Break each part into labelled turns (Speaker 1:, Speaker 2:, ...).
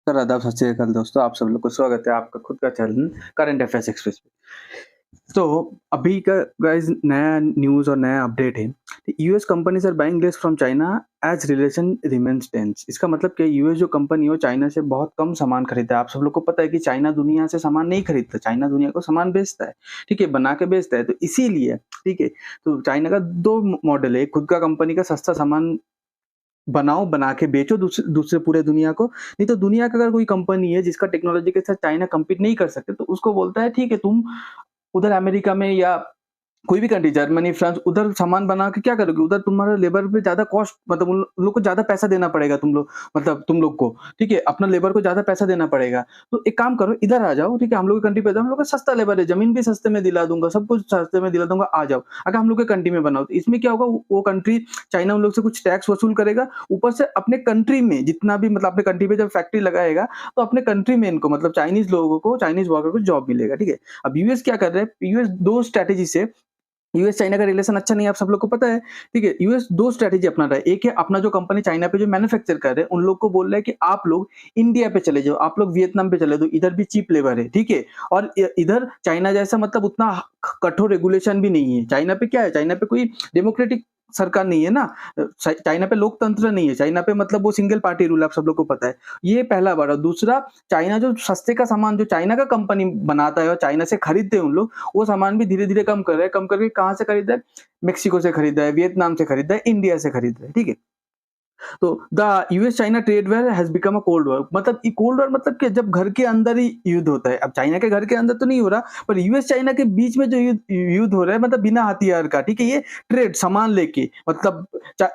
Speaker 1: Sir आदाब, सत श्री अकाल दोस्तों। आप सब लोग को स्वागत है आपका खुद का चैनल करंट अफेयर्स एक्सप्रेस पे। तो अभी का गाइस नया न्यूज़ और नया अपडेट है। US companies are buying less from China as relation remains tense. इसका मतलब कि यूएस जो कंपनी हो चाइना से बहुत कम सामान खरीदता है। आप सब लोग को पता है कि चाइना दुनिया से सामान नहीं खरीदता, चाइना दुनिया को सामान बेचता है, ठीक है, बना के बेचता है। तो इसीलिए ठीक है, तो चाइना का दो मॉडल है, खुद का कंपनी का सस्ता सामान बनाओ, बना के बेचो दूसरे दूसरे पूरे दुनिया को। नहीं तो दुनिया का अगर कोई कंपनी है जिसका टेक्नोलॉजी के साथ चाइना कम्पीट नहीं कर सकते, तो उसको बोलता है ठीक है, तुम उधर अमेरिका में या कोई भी कंट्री, जर्मनी, फ्रांस, उधर सामान बना के क्या करोगे? उधर तुम्हारा लेबर पे ज़्यादा कॉस्ट, मतलब उन लोग को ज़्यादा पैसा देना पड़ेगा, तुम लोग को, ठीक है? अपना लेबर को ज़्यादा पैसा देना पड़ेगा। तो एक काम करो, इधर आ जाओ, ठीक है? हम लोग की कंट्री पे आ जाओ, हम लोग का सस्ता लेबर है, ज़मीन भी सस्ते में दिला दूँगा, सब कुछ सस्ते में दिला दूँगा, आ जाओ। अगर हम लोग के कंट्री में बनाओ, तो इसमें क्या होगा, वो कंट्री, चाइना उन लोग से कुछ टैक्स वसूल करेगा, ऊपर से अपने कंट्री में जितना भी, मतलब अपने कंट्री पे जब फैक्ट्री लगाएगा, तो अपने कंट्री में इनको, मतलब चाइनीज़ लोगों को, चाइनीज़ वर्कर को जॉब मिलेगा, ठीक है? अब यूएस क्या कर रहा है? यूएस 2 स्ट्रैटेजी से, यूएस चाइना का रिलेशन अच्छा नहीं है, आप सब लोग को पता है, ठीक है? यूएस 2 स्ट्रैटेजी अपना रहा है। एक है अपना जो कंपनी चाइना पे जो मैन्युफैक्चर कर रहे हैं, उन लोग को बोल रहा है कि आप लोग इंडिया पे चले जाओ, आप लोग वियतनाम पे चले जाओ, इधर भी चीप लेबर है, ठीक है? और इधर चाइना जैसा, मतलब उतना कठोर रेगुलेशन भी नहीं है। चाइना पे क्या है? चाइना पे कोई डेमोक्रेटिक सरकार नहीं है ना। चाइना पे लोकतंत्र नहीं है, चाइना पे मतलब वो सिंगल पार्टी रूल, आप सब लोग को पता है। ये पहला बात। और दूसरा, चाइना जो सस्ते का सामान जो चाइना का कंपनी बनाता है और चाइना से खरीदते हैं उन लोग, वो सामान भी धीरे-धीरे कम कर रहे हैं। कम करके कहाँ से खरीद रहा है? मेक्सिको से खरीद रहा है, वियतनाम से खरीद रहा है, इंडिया से खरीद रहा है, ठीक है? तो the US China trade war has become a cold war. मतलब ये कोल्ड वॉर मतलब कि जब घर के अंदर ही युद्ध होता है। अब चाइना के घर के अंदर तो नहीं हो रहा, पर यूएस चाइना के बीच में जो युद्ध हो रहा है, मतलब बिना हथियार का, ठीक है? ये ट्रेड सामान लेके, मतलब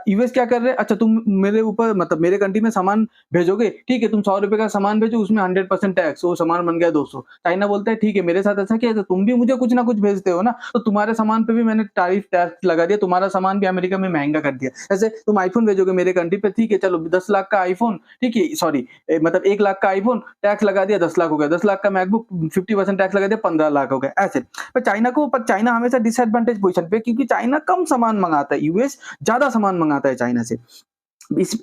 Speaker 1: यूएस क्या कर रहे हैं, अच्छा तुम मेरे ऊपर, मतलब मेरे कंट्री में सामान भेजोगे, ठीक है, तुम 100 रुपए का सामान भेजो, उसमें 100% टैक्स, वो सामान बन गया 200। चाइना बोलता है ठीक है, मेरे साथ ऐसा किया तो तुम भी मुझे कुछ ना कुछ भेजते हो ना, तो तुम्हारे सामान पे भी मैंने टैरिफ टैक्स लगा दिया, तुम्हारा सामान भी अमेरिका में महंगा कर दिया। ऐसे तुम आईफोन भेजोगे मेरे कंट्री पे, ठीक है, चलो 10 लाख का आईफोन, ठीक है, सॉरी, मतलब 1 लाख का आईफोन, टैक्स लगा दिया 10 लाख हो गया, 10 लाख का मैकबुक 50% टैक्स लगा दिया 15 लाख हो गया, ऐसे। पर चाइना हमेशा डिसएडवांटेज पोजीशन पे, क्योंकि चाइना कम सामान मंगाता है, यूएस ज्यादा सामान मंगाता है चाइना से।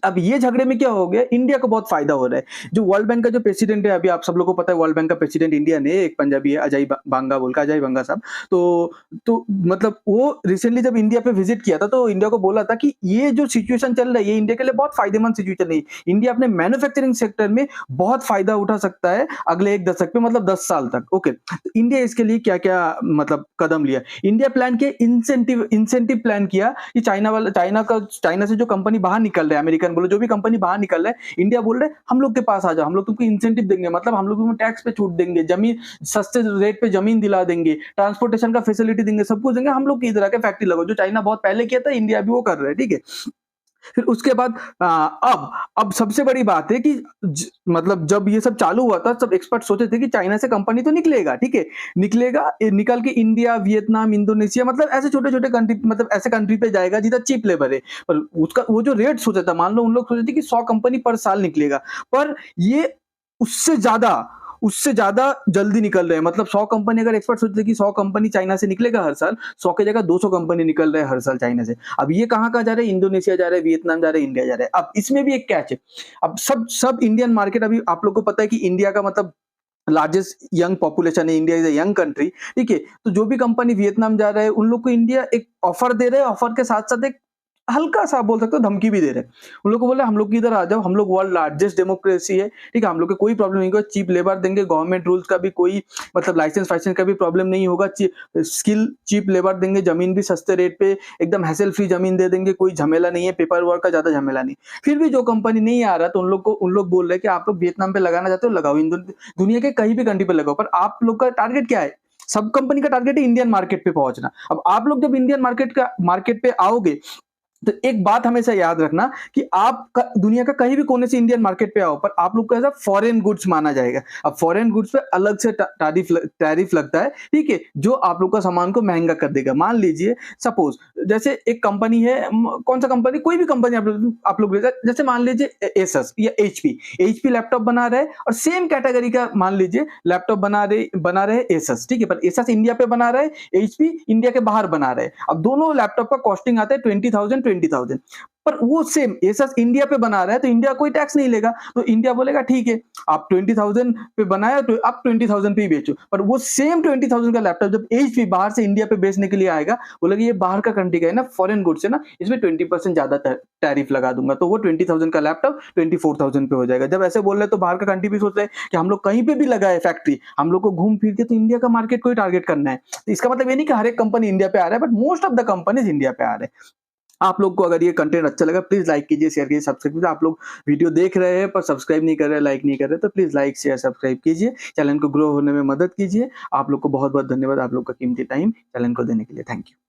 Speaker 1: अब ये झगड़े में क्या हो गया, इंडिया को बहुत फायदा हो रहा है। जो वर्ल्ड बैंक का जो प्रेसिडेंट है, अभी आप सब लोग को पता है, वर्ल्ड बैंक का प्रेसिडेंट इंडियन है, एक पंजाबी है, बांगा बोल का, अजय बांगा साहब। तो मतलब वो रिसेंटली जब इंडिया पे विजिट किया था, तो इंडिया को बोला था कि ये जो सिचुएशन चल रहा है, ये इंडिया के लिए बहुत फायदेमंद सिचुएशन है। इंडिया अपने मैन्युफैक्चरिंग सेक्टर में बहुत फायदा उठा सकता है अगले 1 दशक में, मतलब 10 साल तक। ओके, तो इंडिया इसके लिए क्या क्या, मतलब कदम लिया? इंडिया प्लान के इंसेंटिव प्लान किया कि चाइना से जो कंपनी बाहर निकल रहा है, अमेरिकन बोलो, जो भी कंपनी बाहर निकल रहा है, इंडिया बोल रहे है हम लोग के पास आ जाओ, हम लोग तुमको इंसेंटिव देंगे, मतलब हम लोग तुमको टैक्स पे छूट देंगे, जमीन सस्ते रेट पे जमीन दिला देंगे, ट्रांसपोर्टेशन का फैसिलिटी देंगे, सब कुछ देंगे, हम लोग की इधर आके फैक्ट्री लगाओ। जो चाइना बहुत पहले किया था, इंडिया भी वो कर रहा है, ठीक है? फिर उसके बाद अब सबसे बड़ी बात है कि मतलब जब ये सब चालू हुआ था, सब एक्सपर्ट सोचे थे कि चाइना से कंपनी तो निकलेगा, ठीक है, निकल के इंडिया, वियतनाम, इंडोनेशिया, मतलब ऐसे छोटे छोटे कंट्री, मतलब ऐसे कंट्री पे जाएगा जिधर चीप लेबर है। पर उसका वो जो रेट सोचा था, मान लो उन लोग सोचे थे कि 100 कंपनी पर साल निकलेगा, पर ये उससे ज्यादा उससे ज्यादा जल्दी निकल रहे हैं। मतलब 100 कंपनी, अगर एक्सपर्ट सोचते कि 100 कंपनी चाइना से निकलेगा हर साल, 100 की जगह 200 कंपनी निकल रहे हैं हर साल चाइना से। अब ये कहाँ जा रहे हैं? इंडोनेशिया जा रहे हैं, वियतनाम जा रहे हैं, इंडिया जा रहे हैं। अब इसमें भी एक कैच है। अब सब सब इंडियन मार्केट, अभी आप लोग को पता है कि इंडिया का मतलब लार्जेस्ट यंग पॉपुलेशन है, India is a young country, ठीक है? तो जो भी कंपनी वियतनाम जा रहा है, उन लोग को इंडिया एक ऑफर दे रहे हैं, ऑफर के साथ साथ एक हल्का सा बोल सकते हो धमकी भी दे रहे हैं। उन लोग को बोल रहे हैं हम लोग की इधर आ जाओ, हम लोग वर्ल्ड लार्जेस्ट डेमोक्रेसी है, ठीक है, हम लोग को कोई प्रॉब्लम नहीं होगा, चीप लेबर देंगे, गवर्नमेंट रूल्स का भी कोई, मतलब लाइसेंस फाइसेंस का भी प्रॉब्लम नहीं होगा, स्किल चीप लेबर देंगे, जमीन भी सस्ते रेट पे, एकदम हैसल फ्री जमीन दे देंगे, कोई झमेला नहीं है, पेपर वर्क का ज्यादा झमेला नहीं। फिर भी जो कंपनी नहीं आ रहा, तो उन लोग बोल रहे हैं कि आप लोग वियतनाम पे लगाना चाहते हो, लगाओ, दुनिया के कहीं भी कंट्री पे लगाओ, पर आप लोग का टारगेट क्या है? सब कंपनी का टारगेट है इंडियन मार्केट पे पहुंचना। अब आप लोग जब इंडियन मार्केट पे आओगे, तो एक बात हमेशा याद रखना कि दुनिया का कहीं भी कोने से इंडियन मार्केट पे आओ, पर आप लोग का ऐसा फॉरेन गुड्स माना जाएगा। अब फॉरेन गुड्स पे अलग से टैरिफ लगता है, ठीक है, जो आप लोग का सामान को महंगा कर देगा। मान लीजिए सपोज, जैसे एक कंपनी है, कौन सा कंपनी, कोई भी कंपनी आप लोग जैसे मान लीजिए एसस या एचपी लैपटॉप बना रहे हैं, और सेम कैटेगरी का मान लीजिए लैपटॉप बना रहे एसस, ठीक है, पर एसस इंडिया पे बना रहे, एचपी इंडिया के बाहर बना रहे। अब दोनों लैपटॉप का कॉस्टिंग आता है 20,000। पर वो सेम एसस इंडिया पे बना रहा है तो इंडिया कोई टैक्स नहीं लेगा, तो इंडिया बोलेगा ठीक है आप 20,000 पे बनाया तो आप 20,000 पे ही बेचो। पर वो सेम 20,000 का लैपटॉप जब एचपी बाहर से इंडिया पे बेचने के लिए आएगा, बोलेगा ये बाहर का कंट्री का है ना, फॉरेन गुड्स है ना, इसमें 20% ज्यादा टैरिफ लगा दूंगा, तो वो 20,000 का लैपटॉप 24,000 पे हो जाएगा। जब ऐसे बोल रहे हैं तो बाहर का कंट्री भी सोच रहे हैं कि हम लोग कहीं पे भी लगाए फैक्ट्री, हम लोग को घूम फिर के तो इंडिया का मार्केट को ही टारगेट करना है। तो इसका मतलब ये नहीं कि हर एक कंपनी इंडिया पे आ रहा है, but most of the companies India पे आ रहे हैं। आप लोग को अगर ये कंटेंट अच्छा लगा प्लीज लाइक कीजिए, शेयर कीजिए, सब्सक्राइब कीजिए। आप लोग वीडियो देख रहे हैं पर सब्सक्राइब नहीं कर रहे, लाइक नहीं कर रहे, तो प्लीज लाइक शेयर सब्सक्राइब कीजिए, चैनल को ग्रो होने में मदद कीजिए। आप लोग को बहुत बहुत धन्यवाद, आप लोग का कीमती टाइम चैनल को देने के लिए। Thank you.